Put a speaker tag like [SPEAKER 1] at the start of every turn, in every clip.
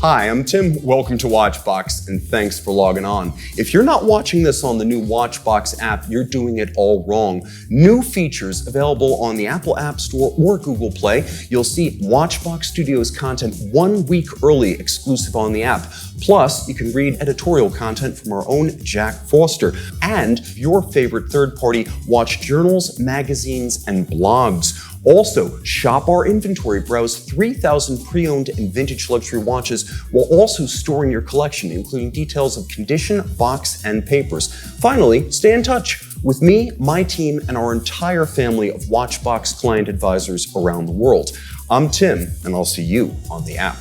[SPEAKER 1] Hi, I'm Tim. Welcome to WatchBox, and thanks for logging on. If you're not watching this on the new WatchBox app, you're doing it all wrong. New features available on the Apple App Store or Google Play. You'll see WatchBox Studios content 1 week early, exclusive on the app. Plus, you can read editorial content from our own Jack Foster and your favorite third-party watch journals, magazines, and blogs. Also, shop our inventory, browse 3,000 pre-owned and vintage luxury watches while also storing your collection, including details of condition, box, and papers. Finally, stay in touch with me, my team, and our entire family of WatchBox client advisors around the world. I'm Tim, and I'll see you on the app.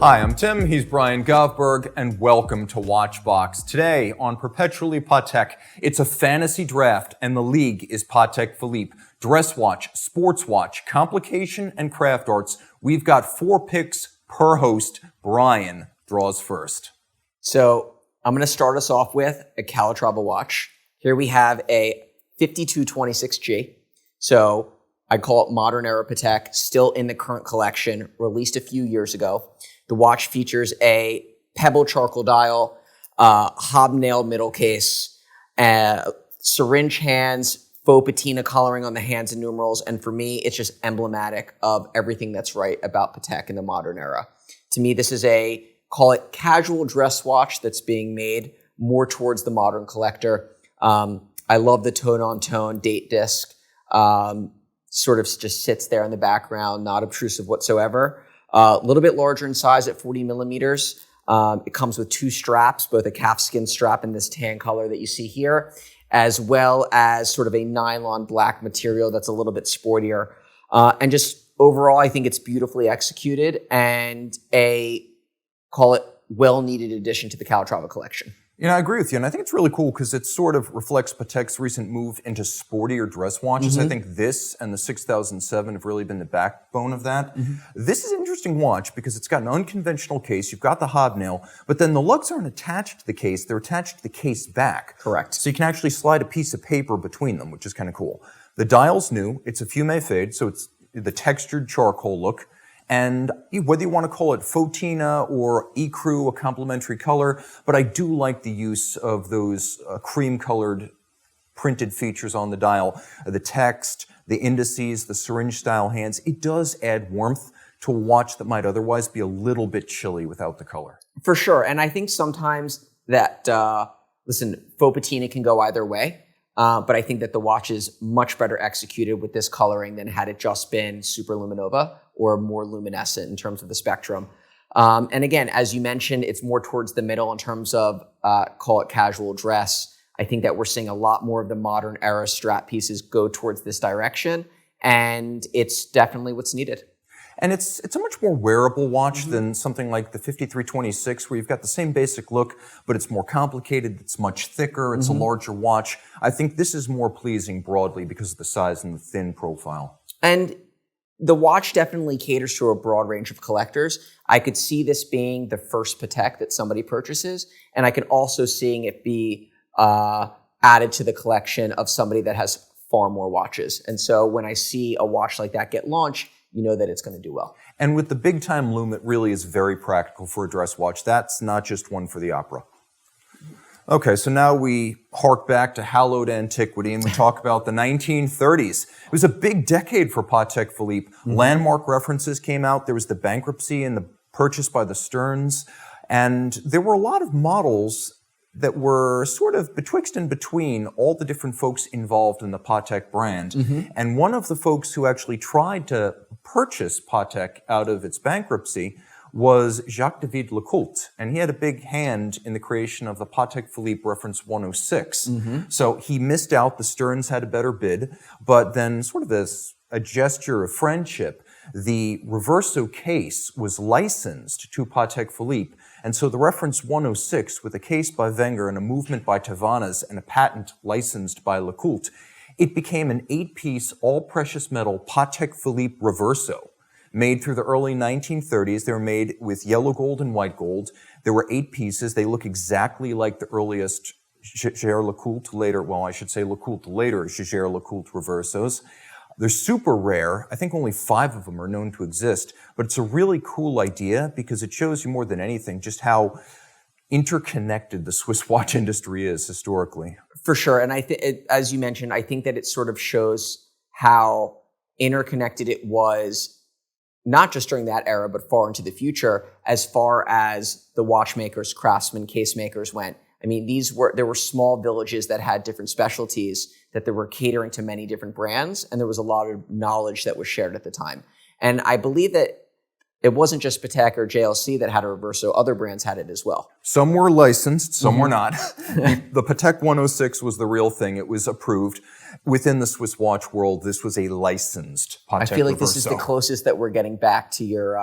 [SPEAKER 2] Hi, I'm Tim, he's Brian Govberg, and welcome to WatchBox. Today on Perpetually Patek, it's a fantasy draft, and the league is Patek Philippe. Dress watch, sports watch, complication, and craft arts. We've got 4 picks per host. Brian draws first.
[SPEAKER 3] So I'm going to start us off with a Calatrava watch. Here we have a 5226G. So I call it modern era Patek, still in the current collection, released a few years ago. The watch features a pebble charcoal dial, hobnailed middle case, syringe hands, faux patina coloring on the hands and numerals, and for me, it's just emblematic of everything that's right about Patek in the modern era. To me, this is a, call it casual dress watch that's being made more towards the modern collector. I love the tone-on-tone date disc, sort of just sits there in the background, not obtrusive whatsoever. A little bit larger in size at 40 millimeters. It comes with 2 straps, both a calfskin strap in this tan color that you see here, as well as sort of a nylon black material that's a little bit sportier. And just overall, I think it's beautifully executed and a, call it, well-needed addition to the Calatrava collection.
[SPEAKER 2] You know, I agree with you, and I think it's really cool because it sort of reflects Patek's recent move into sportier dress watches. I think this and the 6007 have really been the backbone of that. This is an interesting watch because it's got an unconventional case. You've got the hobnail, but then the lugs aren't attached to the case. They're attached to the case back.
[SPEAKER 3] Correct.
[SPEAKER 2] So you can actually slide a piece of paper between them, which is kind of cool. The dial's new. It's a fume fade, so it's the textured charcoal look. And whether you want to call it Fotina or ecru, a complementary color, but I do like the use of those cream-colored printed features on the dial. The text, the indices, the syringe-style hands. It does add warmth to a watch that might otherwise be a little bit chilly without the color.
[SPEAKER 3] For sure. And I think sometimes that, listen, faux patina can go either way. But I think that the watch is much better executed with this coloring than had it just been super luminova or more luminescent in terms of the spectrum. And again, as you mentioned, it's more towards the middle in terms of, call it casual dress. I think that we're seeing a lot more of the modern era strap pieces go towards this direction, and it's definitely what's needed.
[SPEAKER 2] And it's a much more wearable watch than something like the 5326, where you've got the same basic look, but it's more complicated, it's much thicker, it's a larger watch. I think this is more pleasing broadly because of the size and the thin profile.
[SPEAKER 3] And the watch definitely caters to a broad range of collectors. I could see this being the first Patek that somebody purchases, and I can also seeing it be added to the collection of somebody that has far more watches. And so when I see a watch like that get launched, you know that it's going to do well.
[SPEAKER 2] And with the big time lume, it really is very practical for a dress watch. That's not just one for the opera. Okay, so now we hark back to hallowed antiquity and we talk about the 1930s. It was a big decade for Patek Philippe. Landmark references came out. There was the bankruptcy and the purchase by the Stearns. And there were a lot of models that were sort of betwixt and between all the different folks involved in the Patek brand. And one of the folks who actually tried to purchase Patek out of its bankruptcy was Jacques-David Lecoultre, and he had a big hand in the creation of the Patek Philippe reference 106. So he missed out, the Stearns had a better bid, but then sort of as a gesture of friendship, the Reverso case was licensed to Patek Philippe, and so the reference 106, with a case by Wenger and a movement by Tavannes and a patent licensed by Lecoultre, it became an 8-piece, all-precious metal Patek Philippe Reverso, made through the early 1930s. They were made with yellow gold and white gold. There were 8 pieces. They look exactly like the earliest Jaeger-LeCoultre later, well, I should say LeCoultre later, Jaeger-LeCoultre Reversos. They're super rare. I think only 5 of them are known to exist, but it's a really cool idea because it shows you more than anything just how interconnected the Swiss watch industry is historically.
[SPEAKER 3] For sure. And I think, as you mentioned, I think that it sort of shows how interconnected it was, not just during that era, but far into the future, as far as the watchmakers, craftsmen, case makers went. I mean, there were small villages that had different specialties that they were catering to many different brands, and there was a lot of knowledge that was shared at the time. And I believe that it wasn't just Patek or JLC that had a Reverso, other brands had it as well.
[SPEAKER 2] Some were licensed, some were not. The Patek 106 was the real thing. It was approved. Within the Swiss watch world, this was a licensed Patek
[SPEAKER 3] I feel like
[SPEAKER 2] Reverso.
[SPEAKER 3] This is the closest that we're getting back to your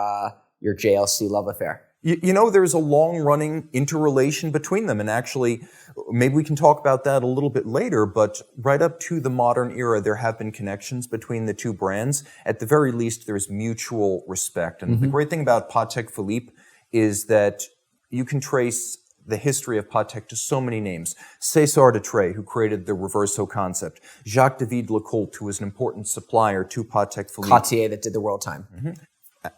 [SPEAKER 3] JLC love affair.
[SPEAKER 2] You know, there's a long-running interrelation between them, and actually, maybe we can talk about that a little bit later, but right up to the modern era, there have been connections between the two brands. At the very least, there's mutual respect. And the great thing about Patek Philippe is that you can trace the history of Patek to so many names. César de Trey, who created the Reverso concept. Jacques David Lecoultre, who was an important supplier to Patek Philippe.
[SPEAKER 3] Cartier that did the world time.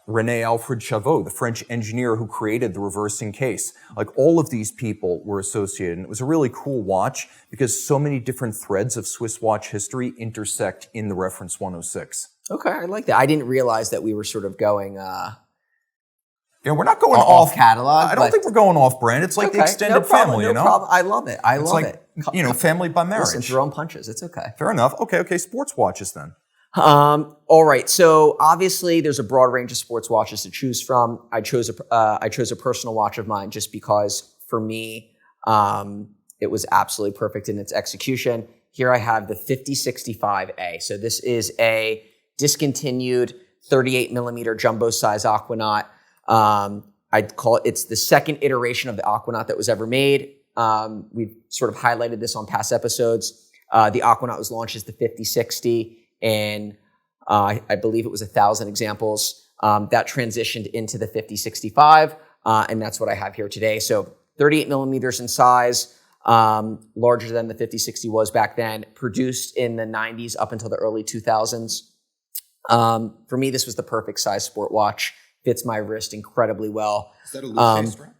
[SPEAKER 2] René Alfred Chavot, the French engineer who created the reversing case. Like, all of these people were associated. And it was a really cool watch because so many different threads of Swiss watch history intersect in the reference 106.
[SPEAKER 3] Okay, I like that. I didn't realize that we were sort of going
[SPEAKER 2] Yeah, we're not going
[SPEAKER 3] off catalog.
[SPEAKER 2] I don't think we're going off brand. It's like the extended family, you know?
[SPEAKER 3] No problem. I love it. I
[SPEAKER 2] it's
[SPEAKER 3] love
[SPEAKER 2] like,
[SPEAKER 3] it.
[SPEAKER 2] You know, family by marriage.
[SPEAKER 3] Listen, throw on punches. It's okay.
[SPEAKER 2] Fair enough. Okay, sports watches then.
[SPEAKER 3] All right. So obviously, there's a broad range of sports watches to choose from. I chose a personal watch of mine just because, for me, it was absolutely perfect in its execution. Here I have the 5065A. So this is a discontinued 38 millimeter jumbo size Aquanaut. I'd call it's the second iteration of the Aquanaut that was ever made. We've sort of highlighted this on past episodes. The Aquanaut was launched as the 5060. And I believe it was 1,000 examples that transitioned into the 5065, and that's what I have here today. So 38 millimeters in size, larger than the 5060 was back then, produced in the 90s up until the early 2000s. For me, this was the perfect size sport watch. Fits my wrist incredibly well.
[SPEAKER 1] Is that a Luce strap?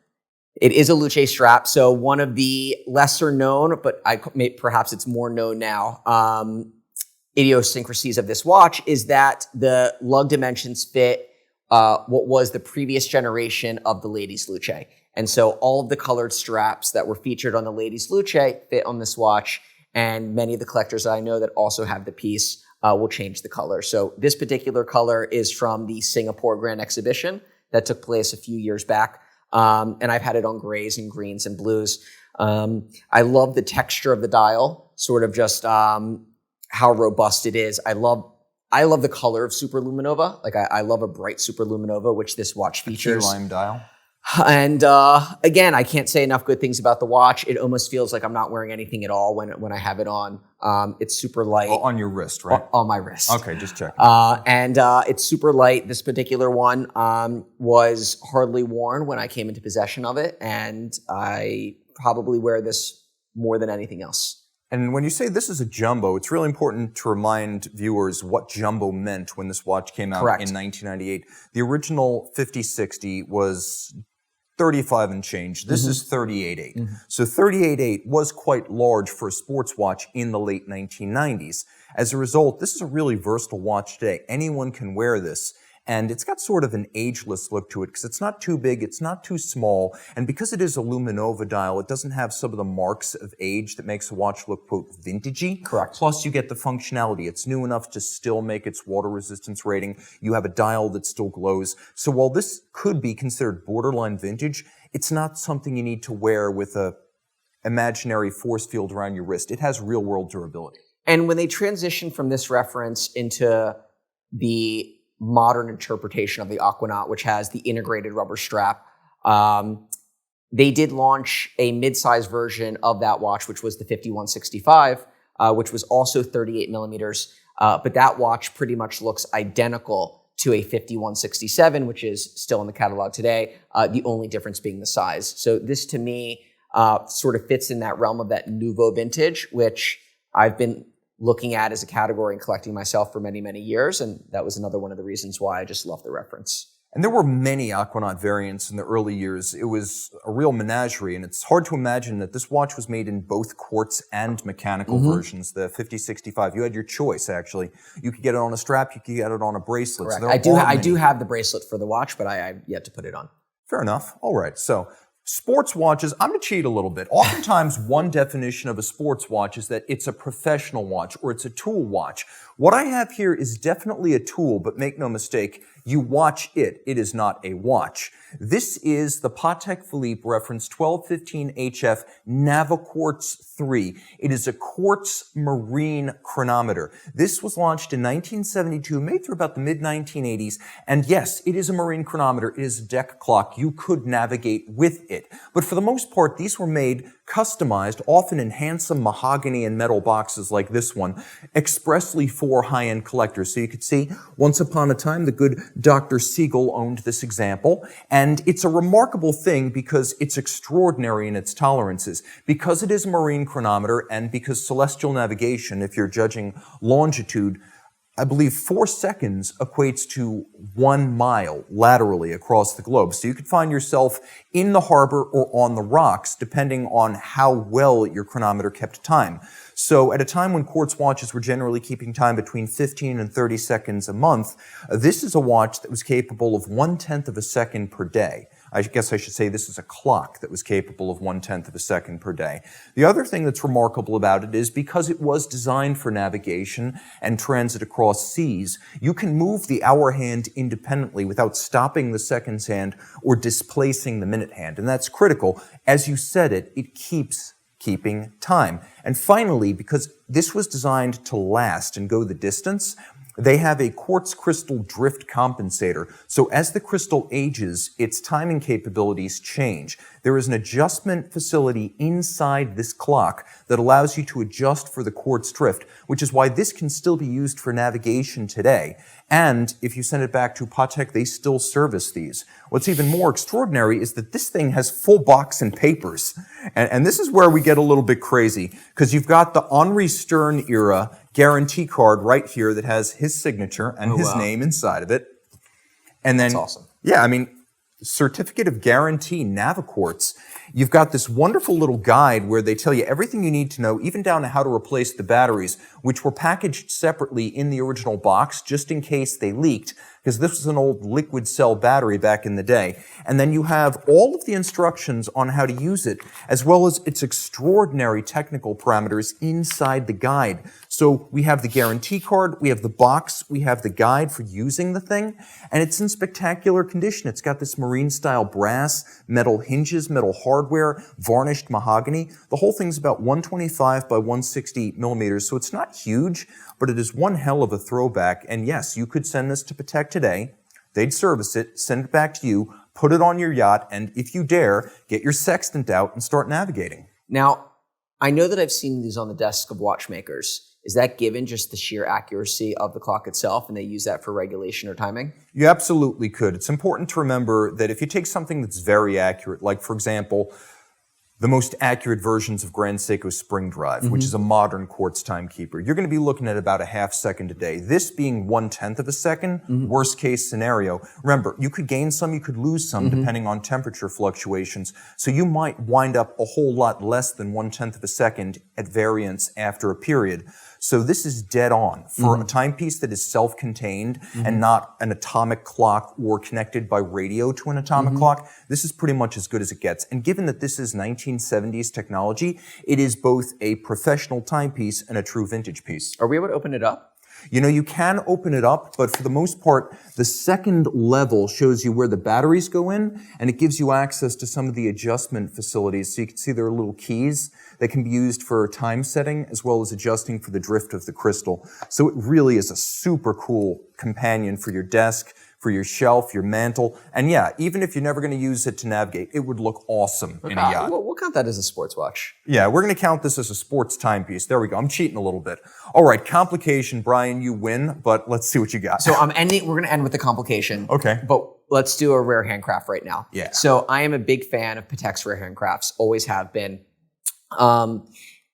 [SPEAKER 3] It is a Luce strap. So one of the lesser known, but perhaps it's more known now, idiosyncrasies of this watch is that the lug dimensions fit what was the previous generation of the ladies' Luce. And so all of the colored straps that were featured on the ladies' Luce fit on this watch, and many of the collectors that I know that also have the piece will change the color. So this particular color is from the Singapore Grand Exhibition that took place a few years back, and I've had it on grays and greens and blues. I love the texture of the dial, sort of just how robust it is. I love the color of Superluminova. Like I love a bright Superluminova, which this watch features.
[SPEAKER 2] Key lime dial.
[SPEAKER 3] And again, I can't say enough good things about the watch. It almost feels like I'm not wearing anything at all when I have it on. It's super light.
[SPEAKER 2] On your wrist, right?
[SPEAKER 3] On my wrist.
[SPEAKER 2] Okay, just checking.
[SPEAKER 3] And it's super light. This particular one was hardly worn when I came into possession of it, and I probably wear this more than anything else.
[SPEAKER 2] And when you say this is a jumbo, it's really important to remind viewers what jumbo meant when this watch came out in 1998. The original 5060 was 35 and change. This is 38.8. So 38.8 was quite large for a sports watch in the late 1990s. As a result, this is a really versatile watch today. Anyone can wear this. And it's got sort of an ageless look to it because it's not too big, it's not too small, and because it is a Luminova dial, it doesn't have some of the marks of age that makes a watch look, quote, vintagey.
[SPEAKER 3] Correct.
[SPEAKER 2] Plus, you get the functionality. It's new enough to still make its water resistance rating. You have a dial that still glows. So while this could be considered borderline vintage, it's not something you need to wear with a imaginary force field around your wrist. It has real-world durability.
[SPEAKER 3] And when they transition from this reference into the modern interpretation of the Aquanaut, which has the integrated rubber strap, they did launch a mid-size version of that watch, which was the 5165, which was also 38 millimeters. But that watch pretty much looks identical to a 5167, which is still in the catalog today, the only difference being the size. So this to me sort of fits in that realm of that nouveau vintage, which I've been looking at as a category and collecting myself for many, many years. And that was another one of the reasons why I just love the reference.
[SPEAKER 2] And there were many Aquanaut variants in the early years. It was a real menagerie, and it's hard to imagine that this watch was made in both quartz and mechanical versions, the 5065. You had your choice, actually. You could get it on a strap, you could get it on a bracelet.
[SPEAKER 3] Correct.
[SPEAKER 2] So
[SPEAKER 3] I do have the bracelet for the watch, but I have yet to put it on.
[SPEAKER 2] Fair enough. All right. So sports watches, I'm going to cheat a little bit. Oftentimes, one definition of a sports watch is that it's a professional watch or it's a tool watch. What I have here is definitely a tool, but make no mistake, you watch it. It is not a watch. This is the Patek Philippe reference 1215 HF Naviquartz 3. It is a quartz marine chronometer. This was launched in 1972, made through about the mid-1980s. And yes, it is a marine chronometer. It is a deck clock. You could navigate with it. But for the most part, these were made customized, often in handsome mahogany and metal boxes like this one, expressly for high-end collectors. So you could see, once upon a time, the good Dr. Siegel owned this example. And it's a remarkable thing because it's extraordinary in its tolerances. Because it is a marine chronometer and because celestial navigation, if you're judging longitude, I believe 4 seconds equates to 1 mile laterally across the globe. So you could find yourself in the harbor or on the rocks, depending on how well your chronometer kept time. So at a time when quartz watches were generally keeping time between 15 and 30 seconds a month, this is a watch that was capable of 1/10 of a second per day. I guess I should say this is a clock that was capable of 1/10 of a second per day. The other thing that's remarkable about it is because it was designed for navigation and transit across seas, you can move the hour hand independently without stopping the seconds hand or displacing the minute hand. And that's critical. As you said it keeps keeping time. And finally, because this was designed to last and go the distance, they have a quartz crystal drift compensator. So as the crystal ages, its timing capabilities change. There is an adjustment facility inside this clock that allows you to adjust for the quartz drift, which is why this can still be used for navigation today. And if you send it back to Patek, they still service these. What's even more extraordinary is that this thing has full box and papers. And this is where we get a little bit crazy, because you've got the Henri Stern era guarantee card right here that has his signature and his name inside of it. And then,
[SPEAKER 3] that's awesome.
[SPEAKER 2] Yeah, I mean, certificate of guarantee Naviquartz. You've got this wonderful little guide where they tell you everything you need to know, even down to how to replace the batteries, which were packaged separately in the original box just in case they leaked, because this was an old liquid cell battery back in the day. And then you have all of the instructions on how to use it, as well as its extraordinary technical parameters inside the guide. So we have the guarantee card, we have the box, we have the guide for using the thing, and it's in spectacular condition. It's got this marine-style brass, metal hinges, metal hardware, varnished mahogany. The whole thing's about 125 by 160 millimeters, so it's not huge, but it is one hell of a throwback. And yes, you could send this to Patek today. They'd service it, send it back to you, put it on your yacht, and if you dare, get your sextant out and start navigating.
[SPEAKER 3] Now, I know that I've seen these on the desk of watchmakers. Is that given just the sheer accuracy of the clock itself, and they use that for regulation or timing?
[SPEAKER 2] You absolutely could. It's important to remember that if you take something that's very accurate, like, for example, the most accurate versions of Grand Seiko Spring Drive, which is a modern quartz timekeeper, you're going to be looking at about a half second a day. This being 1/10 of a second, worst case scenario. Remember, you could gain some, you could lose some, depending on temperature fluctuations. So you might wind up a whole lot less than 1/10 of a second at variance after a period. So this is dead on. For a timepiece that is self-contained and not an atomic clock or connected by radio to an atomic clock, this is pretty much as good as it gets. And given that this is 1970s technology, it is both a professional timepiece and a true vintage piece.
[SPEAKER 3] Are we able to open it up?
[SPEAKER 2] You know, you can open it up, but for the most part, the second level shows you where the batteries go in, and it gives you access to some of the adjustment facilities. So you can see there are little keys that can be used for time setting as well as adjusting for the drift of the crystal. So it really is a super cool companion for your desk, for your shelf, your mantle. And yeah, even if you're never going to use it to navigate, it would look awesome in a yacht.
[SPEAKER 3] We'll count that as a sports watch.
[SPEAKER 2] Yeah, we're going to count this as a sports timepiece. There we go. I'm cheating a little bit. All right, complication, Brian, you win, but let's see what you got.
[SPEAKER 3] So we're going to end with the complication.
[SPEAKER 2] Okay.
[SPEAKER 3] But let's do a rare handcraft right now.
[SPEAKER 2] Yeah.
[SPEAKER 3] So I am a big fan of Patek's rare handcrafts, always have been.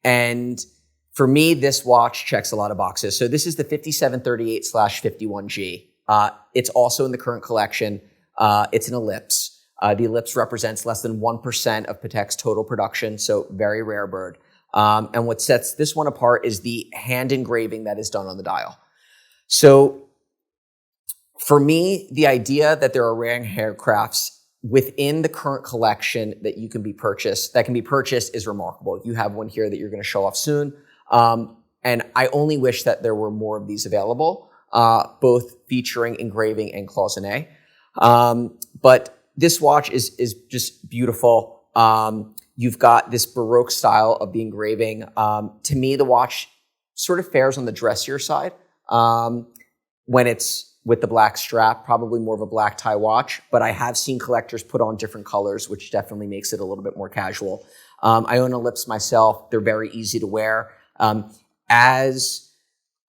[SPEAKER 3] And for me, this watch checks a lot of boxes. So this is the 5738/51G. It's also in the current collection. It's an Ellipse. The Ellipse represents less than 1% of Patek's total production, so very rare bird. And what sets this one apart is the hand engraving that is done on the dial. So for me, the idea that there are rare handcrafts within the current collection that can be purchased is remarkable. You have one here that you're going to show off soon. And I only wish that there were more of these available, both featuring engraving and cloisonné. But this watch is just beautiful. You've got this Baroque style of the engraving. To me, the watch sort of fares on the dressier side when it's with the black strap, probably more of a black tie watch. But I have seen collectors put on different colors, which definitely makes it a little bit more casual. I own Ellipse myself. They're very easy to wear.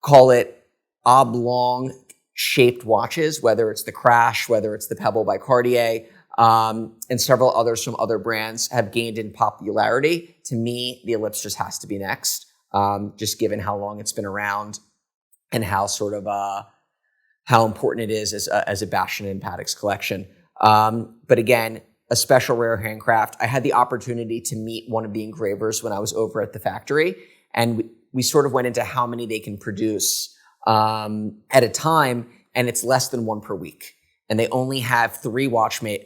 [SPEAKER 3] Call it oblong shaped watches, whether it's the Crash, whether it's the Pebble by Cartier, and several others from other brands have gained in popularity. To me, the Ellipse just has to be next, just given how long it's been around and how how important it is as a bastion in Patek's collection. But again, a special rare handcraft. I had the opportunity to meet one of the engravers when I was over at the factory, and we sort of went into how many they can produce at a time, and it's less than one per week. And they only have three craftsmen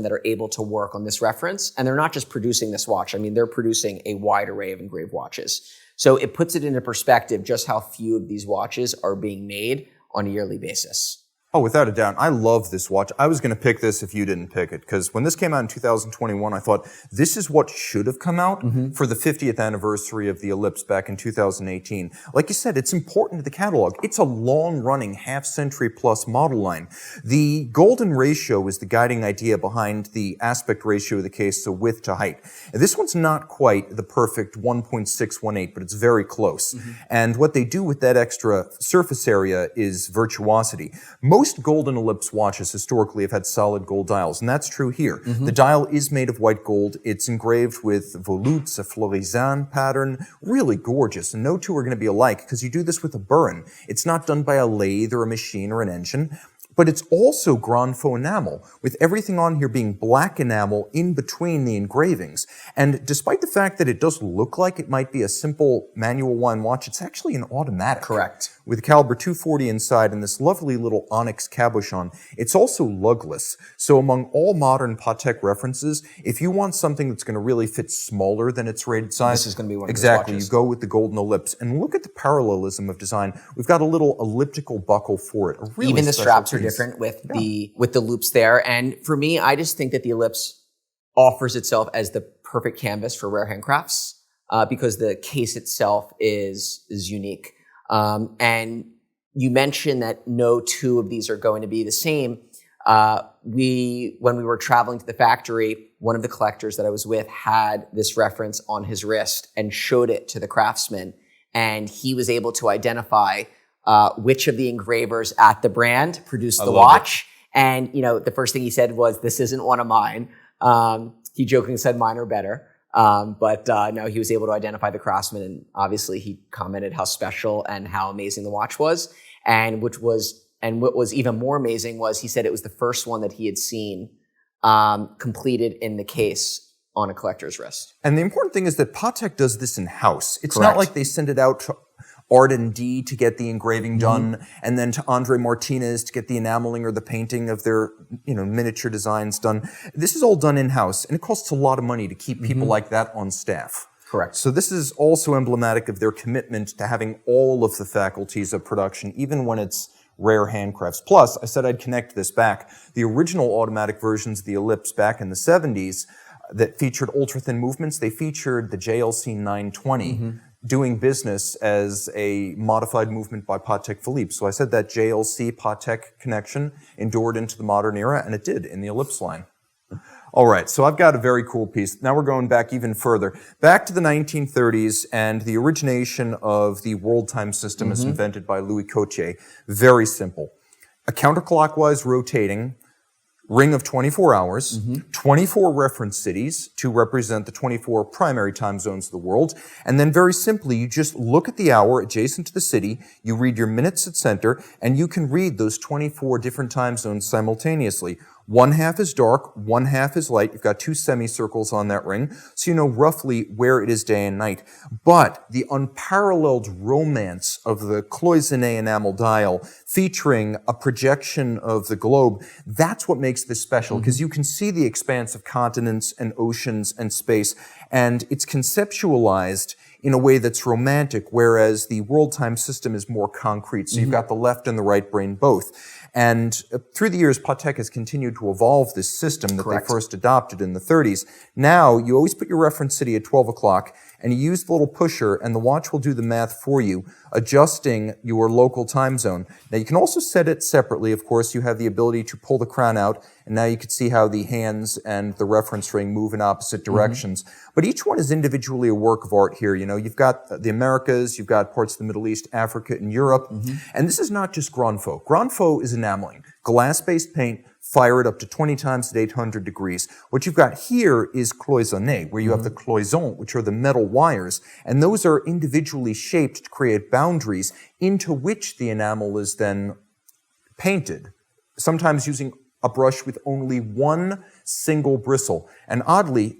[SPEAKER 3] that are able to work on this reference. And they're not just producing this watch. I mean, they're producing a wide array of engraved watches. So it puts it into perspective just how few of these watches are being made on a yearly basis.
[SPEAKER 2] Oh, without a doubt. I love this watch. I was going to pick this if you didn't pick it, because when this came out in 2021, I thought this is what should have come out for the 50th anniversary of the Ellipse back in 2018. Like you said, it's important to the catalog. It's a long-running, half-century plus model line. The golden ratio is the guiding idea behind the aspect ratio of the case, so width to height. And this one's not quite the perfect 1.618, but it's very close. And what they do with that extra surface area is virtuosity. Most golden Ellipse watches historically have had solid gold dials, and that's true here. The dial is made of white gold. It's engraved with volutes, a Florizan pattern, really gorgeous. And no two are going to be alike because you do this with a burin. It's not done by a lathe or a machine or an engine. But it's also grand faux enamel, with everything on here being black enamel in between the engravings. And despite the fact that it does look like it might be a simple manual one watch, it's actually an automatic.
[SPEAKER 3] Correct.
[SPEAKER 2] With caliber 240 inside and this lovely little onyx cabochon. It's also lugless. So among all modern Patek references, if you want something that's going to really fit smaller than its rated size,
[SPEAKER 3] this is going to be one of
[SPEAKER 2] exactly,
[SPEAKER 3] those watches.
[SPEAKER 2] You go with the golden Ellipse. And look at the parallelism of design. We've got a little elliptical buckle for it.
[SPEAKER 3] Even the straps are different with the loops there. And for me, I just think that the Ellipse offers itself as the perfect canvas for rare handcrafts because the case itself is unique. And you mentioned that no two of these are going to be the same. When we were traveling to the factory, one of the collectors that I was with had this reference on his wrist and showed it to the craftsman. And he was able to identify which of the engravers at the brand produced the watch. And, the first thing he said was, "This isn't one of mine." He jokingly said mine are better. But no, he was able to identify the craftsman, and obviously he commented how special and how amazing the watch was. And what was even more amazing was he said it was the first one that he had seen completed in the case on a collector's wrist.
[SPEAKER 2] And the important thing is that Patek does this in-house. It's
[SPEAKER 3] Correct.
[SPEAKER 2] not like they send it out to R&D to get the engraving done, and then to Andre Martinez to get the enameling or the painting of their, miniature designs done. This is all done in-house, and it costs a lot of money to keep people like that on staff.
[SPEAKER 3] Correct.
[SPEAKER 2] So this is also emblematic of their commitment to having all of the faculties of production, even when it's rare handcrafts. Plus, I said I'd connect this back. The original automatic versions of the Ellipse back in the 70s that featured ultra-thin movements, they featured the JLC 920. doing business as a modified movement by Patek Philippe. So I said that JLC Patek connection endured into the modern era, and it did in the Ellipse line. All right, so I've got a very cool piece. Now we're going back even further. Back to the 1930s and the origination of the world time system as invented by Louis Coutier. Very simple. A counterclockwise rotating ring of 24 hours, 24 reference cities to represent the 24 primary time zones of the world. And then very simply, you just look at the hour adjacent to the city, you read your minutes at center, and you can read those 24 different time zones simultaneously. One half is dark, one half is light. You've got two semicircles on that ring, so you know roughly where it is day and night. But the unparalleled romance of the cloisonné enamel dial, featuring a projection of the globe, that's what makes this special, because you can see the expanse of continents and oceans and space, and it's conceptualized in a way that's romantic, whereas the world time system is more concrete. So you've got the left and the right brain both. And through the years, Patek has continued to evolve this system that they first adopted in the 30s. Now, you always put your reference city at 12 o'clock, and you use the little pusher, and the watch will do the math for you, adjusting your local time zone. Now, you can also set it separately. Of course, you have the ability to pull the crown out, and now you can see how the hands and the reference ring move in opposite directions. But each one is individually a work of art here. You know, you've got the Americas, you've got parts of the Middle East, Africa, and Europe. And this is not just Grand Faux. Grand Faux is enameling. Glass-based paint, fire it up to 20 times at 800 degrees. What you've got here is cloisonné, where you have the cloisons, which are the metal wires, and those are individually shaped to create boundaries into which the enamel is then painted, sometimes using a brush with only one single bristle. And oddly,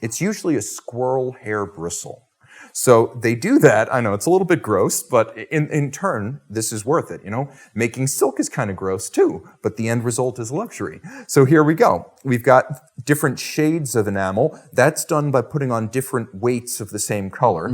[SPEAKER 2] it's usually a squirrel hair bristle. So they do that. I know it's a little bit gross, but in turn, this is worth it. You know, making silk is kind of gross too, but the end result is luxury. So here we go. We've got different shades of enamel. That's done by putting on different weights of the same color.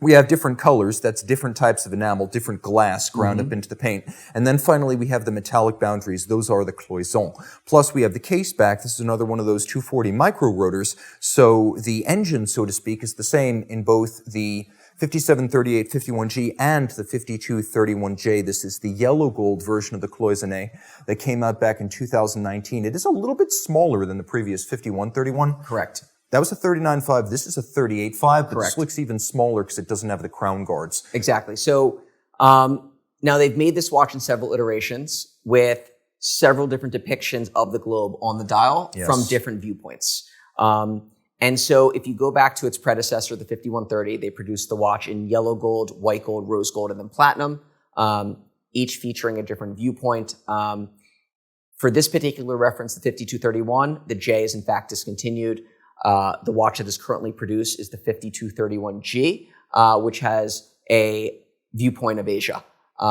[SPEAKER 2] We have different colors, that's different types of enamel, different glass ground up into the paint. And then finally we have the metallic boundaries, those are the cloisons. Plus we have the case back, this is another one of those 240 micro rotors, so the engine, so to speak, is the same in both the 5738 51G and the 5231J. This is the yellow gold version of the cloisonné that came out back in 2019. It is a little bit smaller than the previous 5131.
[SPEAKER 3] Correct.
[SPEAKER 2] That was a 39.5. This is a 38.5, but this looks even smaller because it doesn't have the crown guards.
[SPEAKER 3] Exactly. So now they've made this watch in several iterations with several different depictions of the globe on the dial from different viewpoints. And so if you go back to its predecessor, the 5130, they produced the watch in yellow gold, white gold, rose gold, and then platinum, each featuring a different viewpoint. For this particular reference, the 5231, the J is in fact discontinued. The watch that is currently produced is the 5231G, which has a viewpoint of Asia.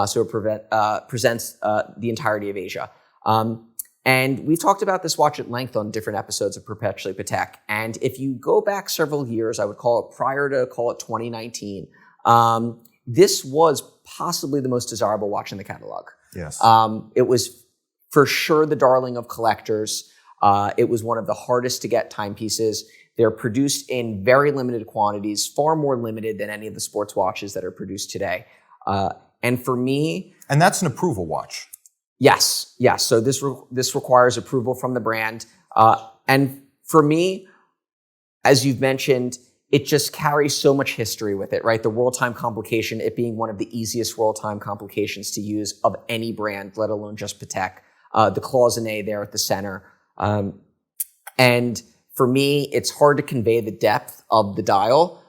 [SPEAKER 3] So it presents the entirety of Asia. And we've talked about this watch at length on different episodes of Perpetually Patek. And if you go back several years, I would call it prior to 2019, this was possibly the most desirable watch in the catalog.
[SPEAKER 2] Yes.
[SPEAKER 3] It was for sure the darling of collectors. It was one of the hardest to get timepieces. They're produced in very limited quantities, far more limited than any of the sports watches that are produced today. And for me...
[SPEAKER 2] And that's an approval watch.
[SPEAKER 3] Yes. So this requires approval from the brand. And for me, as you've mentioned, it just carries so much history with it, right? The world time complication, it being one of the easiest world time complications to use of any brand, let alone just Patek. The cloisonné there at the center. And for me, it's hard to convey the depth of the dial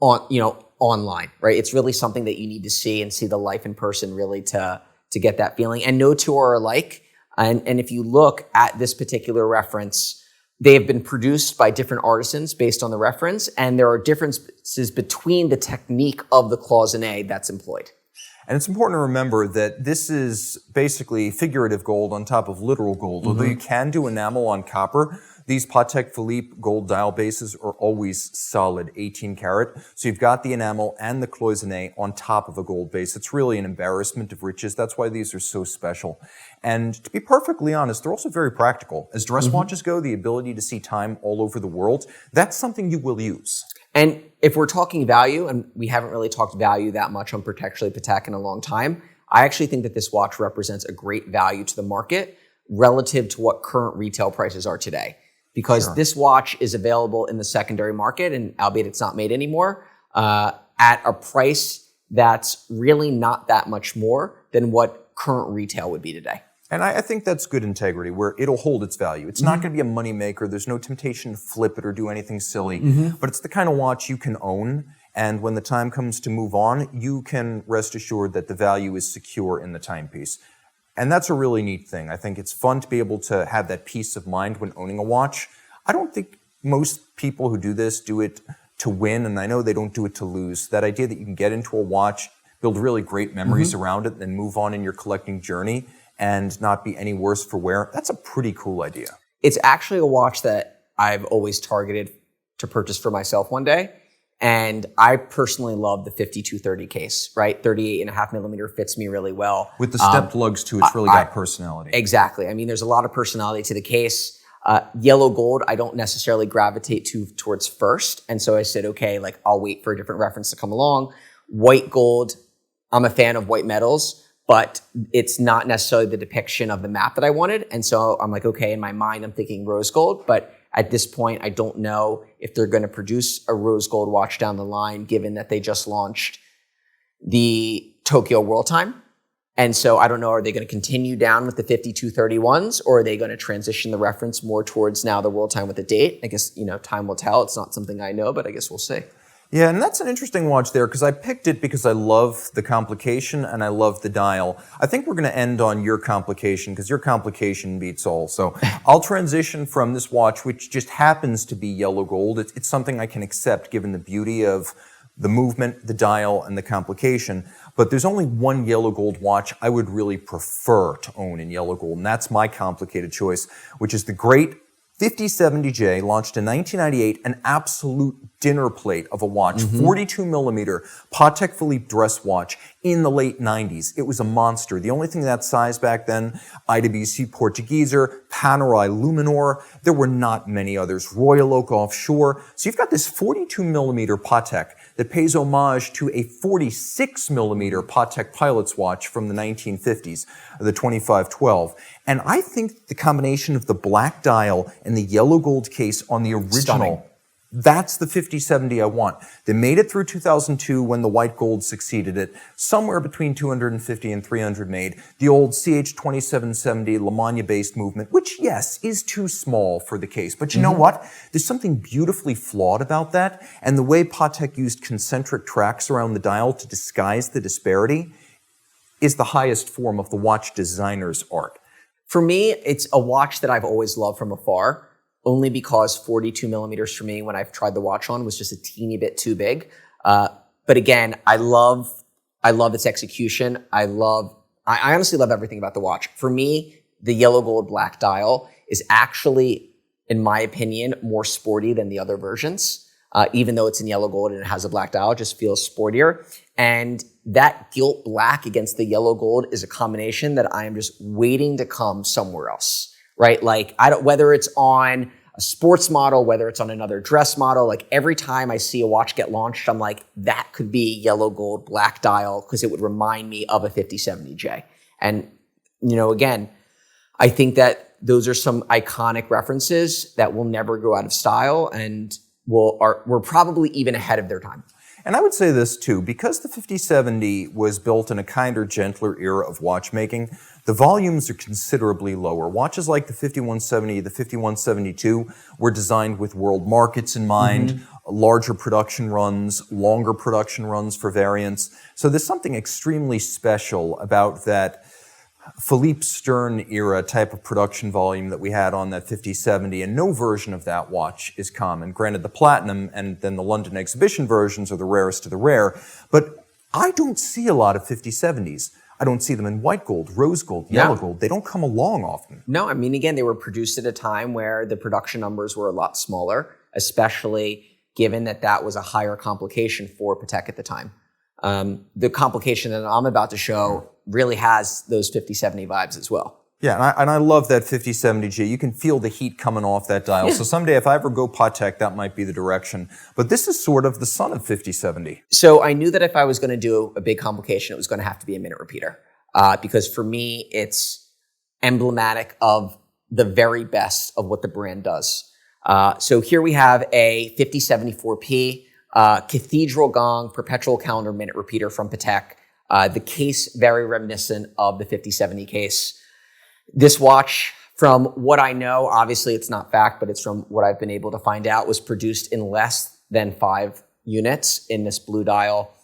[SPEAKER 3] online, right? It's really something that you need to see and see the life in person really to get that feeling. And no two are alike. And if you look at this particular reference, they have been produced by different artisans based on the reference, and there are differences between the technique of the cloisonné that's employed.
[SPEAKER 2] And it's important to remember that this is basically figurative gold on top of literal gold. Although you can do enamel on copper, these Patek Philippe gold dial bases are always solid 18 karat. So you've got the enamel and the cloisonné on top of a gold base. It's really an embarrassment of riches. That's why these are so special. And to be perfectly honest, they're also very practical. As dress watches go, the ability to see time all over the world, that's something you will use.
[SPEAKER 3] And if we're talking value, and we haven't really talked value that much on Perpetually Patek in a long time, I actually think that this watch represents a great value to the market relative to what current retail prices are today. Because this watch is available in the secondary market, and albeit it's not made anymore, at a price that's really not that much more than what current retail would be today.
[SPEAKER 2] And I think that's good integrity, where it'll hold its value. It's not going to be a moneymaker. There's no temptation to flip it or do anything silly. But it's the kind of watch you can own. And when the time comes to move on, you can rest assured that the value is secure in the timepiece. And that's a really neat thing. I think it's fun to be able to have that peace of mind when owning a watch. I don't think most people who do this do it to win, and I know they don't do it to lose. That idea that you can get into a watch, build really great memories around it, and then move on in your collecting journey and not be any worse for wear, that's a pretty cool idea.
[SPEAKER 3] It's actually a watch that I've always targeted to purchase for myself one day. And I personally love the 5230 case, right? 38.5 millimeter fits me really well.
[SPEAKER 2] With the stepped lugs too, it's really got personality.
[SPEAKER 3] Exactly. I mean, there's a lot of personality to the case. Yellow gold, I don't necessarily gravitate towards first. And so I said, okay, like I'll wait for a different reference to come along. White gold, I'm a fan of white metals, but it's not necessarily the depiction of the map that I wanted. And so I'm like, okay, in my mind, I'm thinking rose gold, but at this point, I don't know if they're going to produce a rose gold watch down the line, given that they just launched the Tokyo World Time. And so I don't know, are they going to continue down with the 5231s, or are they going to transition the reference more towards now the World Time with the date? I guess, time will tell. It's not something I know, but I guess we'll see.
[SPEAKER 2] Yeah, and that's an interesting watch there, because I picked it because I love the complication and I love the dial. I think we're going to end on your complication, because your complication beats all. So I'll transition from this watch, which just happens to be yellow gold. It's something I can accept given the beauty of the movement, the dial, and the complication. But there's only one yellow gold watch I would really prefer to own in yellow gold, and that's my complicated choice, which is the great 5070J, launched in 1998, an absolute dinner plate of a watch, 42 millimeter Patek Philippe dress watch in the late 90s. It was a monster. The only thing that size back then, IWC Portugueser, Panerai Luminor, there were not many others, Royal Oak Offshore. So you've got this 42 millimeter Patek that pays homage to a 46 millimeter Patek Pilot's watch from the 1950s, the 2512. And I think the combination of the black dial and the yellow gold case on the original,
[SPEAKER 3] Stunning.
[SPEAKER 2] That's the 5070 I want. They made it through 2002 when the white gold succeeded it. Somewhere between 250 and 300 made. The old CH2770 Lemania-based movement, which, yes, is too small for the case. But you know what? There's something beautifully flawed about that. And the way Patek used concentric tracks around the dial to disguise the disparity is the highest form of the watch designer's art.
[SPEAKER 3] For me, it's a watch that I've always loved from afar, only because 42 millimeters for me, when I've tried the watch on, was just a teeny bit too big. But again, I love its execution. I honestly love everything about the watch. For me, the yellow gold black dial is actually, in my opinion, more sporty than the other versions. Even though it's in yellow gold and it has a black dial, it just feels sportier. And that gilt black against the yellow gold is a combination that I am just waiting to come somewhere else, right? Like, whether it's on a sports model, whether it's on another dress model, like every time I see a watch get launched, I'm like, that could be yellow gold black dial, because it would remind me of a 5070J. And, again, I think that those are some iconic references that will never go out of style and were probably even ahead of their time.
[SPEAKER 2] And I would say this too, because the 5070 was built in a kinder, gentler era of watchmaking, the volumes are considerably lower. Watches like the 5170, the 5172 were designed with world markets in mind, larger production runs, longer production runs for variants. So there's something extremely special about that Philippe Stern era type of production volume that we had on that 5070, and no version of that watch is common. Granted, the platinum and then the London exhibition versions are the rarest of the rare, but I don't see a lot of 5070s. I don't see them in white gold, rose gold, yellow gold. They don't come along often.
[SPEAKER 3] No, I mean, again, they were produced at a time where the production numbers were a lot smaller, especially given that that was a higher complication for Patek at the time. The complication that I'm about to show really has those 5070 vibes as well.
[SPEAKER 2] Yeah, and I love that 5070G. You can feel the heat coming off that dial. So someday if I ever go Patek, that might be the direction. But this is sort of the son of 5070.
[SPEAKER 3] So I knew that if I was going to do a big complication, it was going to have to be a minute repeater. Because for me, it's emblematic of the very best of what the brand does. So here we have a 5074P cathedral gong perpetual calendar minute repeater from Patek. The case very reminiscent of the 5070 case. This watch, from what I know, obviously it's not fact, but it's from what I've been able to find out, was produced in less than 5 units in this blue dial.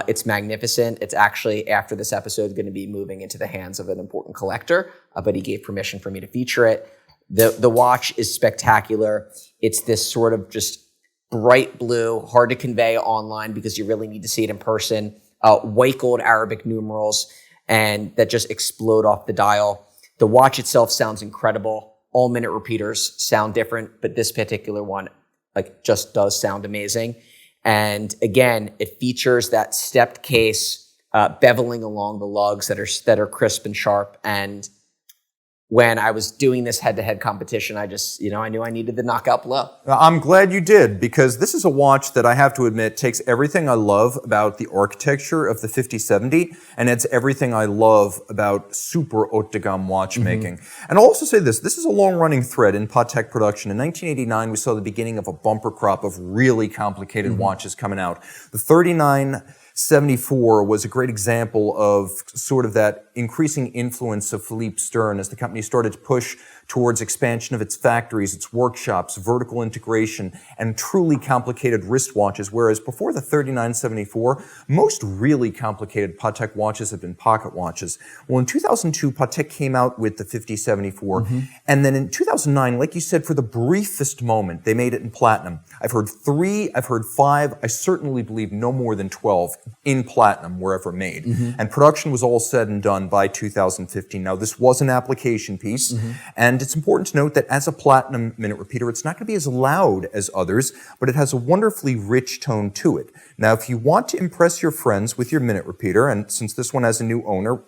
[SPEAKER 3] It's magnificent. It's actually, after this episode, going to be moving into the hands of an important collector, but he gave permission for me to feature it. The watch is spectacular. It's this sort of just bright blue, hard to convey online because you really need to see it in person. White gold Arabic numerals, and that just explode off the dial. The watch itself sounds incredible. All minute repeaters sound different, but this particular one just does sound amazing. And again, it features that stepped case, beveling along the lugs that are crisp and sharp. And when I was doing this head-to-head competition, I just, I knew I needed the knockout blow.
[SPEAKER 2] I'm glad you did, because this is a watch that I have to admit takes everything I love about the architecture of the 5070 and it's everything I love about super haute de gamme watchmaking. And I'll also say this is a long-running thread in Patek production. In 1989, we saw the beginning of a bumper crop of really complicated watches coming out. The 3974 was a great example of sort of that increasing influence of Philippe Stern as the company started to push towards expansion of its factories, its workshops, vertical integration, and truly complicated wristwatches, whereas before the 3974, most really complicated Patek watches have been pocket watches. Well, in 2002, Patek came out with the 5074, and then in 2009, like you said, for the briefest moment, they made it in platinum. I've heard 3, I've heard 5, I certainly believe no more than 12 in platinum were ever made. And production was all said and done by 2015. Now, this was an application piece, and it's important to note that as a platinum minute repeater, it's not going to be as loud as others, but it has a wonderfully rich tone to it. Now, if you want to impress your friends with your minute repeater, and since this one has a new owner,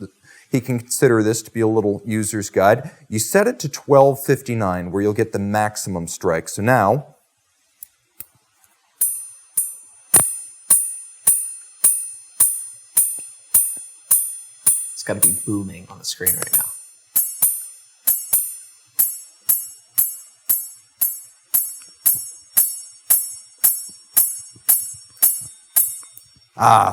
[SPEAKER 2] he can consider this to be a little user's guide, you set it to 1259, where you'll get the maximum strike. So now,
[SPEAKER 3] It's got to be booming on the screen right now.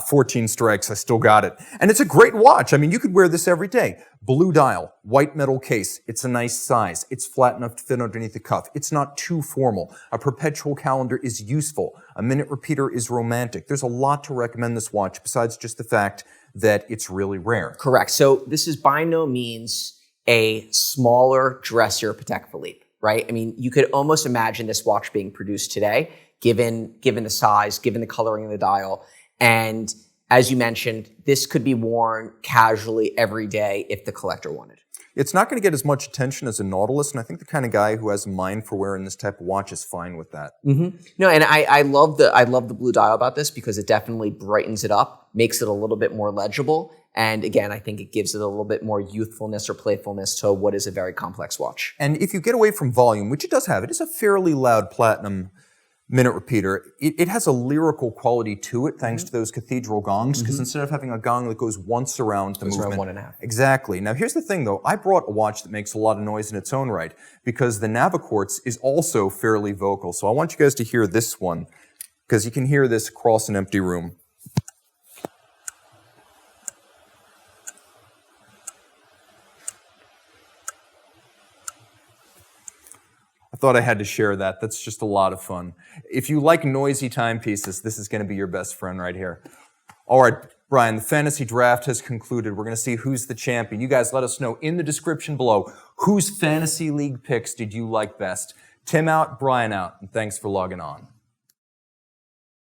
[SPEAKER 2] 14 strikes, I still got it. And it's a great watch. I mean, you could wear this every day. Blue dial, white metal case. It's a nice size. It's flat enough to fit underneath the cuff. It's not too formal. A perpetual calendar is useful. A minute repeater is romantic. There's a lot to recommend this watch besides just the fact that it's really rare.
[SPEAKER 3] Correct. So this is by no means a smaller, dressier Patek Philippe, right? I mean, you could almost imagine this watch being produced today, given the size, given the coloring of the dial. And as you mentioned, this could be worn casually every day if the collector wanted.
[SPEAKER 2] It's not going to get as much attention as a Nautilus, and I think the kind of guy who has a mind for wearing this type of watch is fine with that.
[SPEAKER 3] No, and I love the blue dial about this because it definitely brightens it up, makes it a little bit more legible, and again, I think it gives it a little bit more youthfulness or playfulness to what is a very complex watch.
[SPEAKER 2] And if you get away from volume, which it does have, it is a fairly loud platinum minute repeater. It has a lyrical quality to it thanks to those cathedral gongs, because instead of having a gong that goes once around the movement.
[SPEAKER 3] Around 1.5.
[SPEAKER 2] Exactly. Now here's the thing though, I brought a watch that makes a lot of noise in its own right, because the Naviquartz is also fairly vocal. So I want you guys to hear this one, because you can hear this across an empty room. I thought I had to share that. That's just a lot of fun. If you like noisy timepieces, this is going to be your best friend right here. All right, Brian, the fantasy draft has concluded. We're going to see who's the champion. You guys let us know in the description below, whose fantasy league picks did you like best? Tim out, Brian out, and thanks for logging on.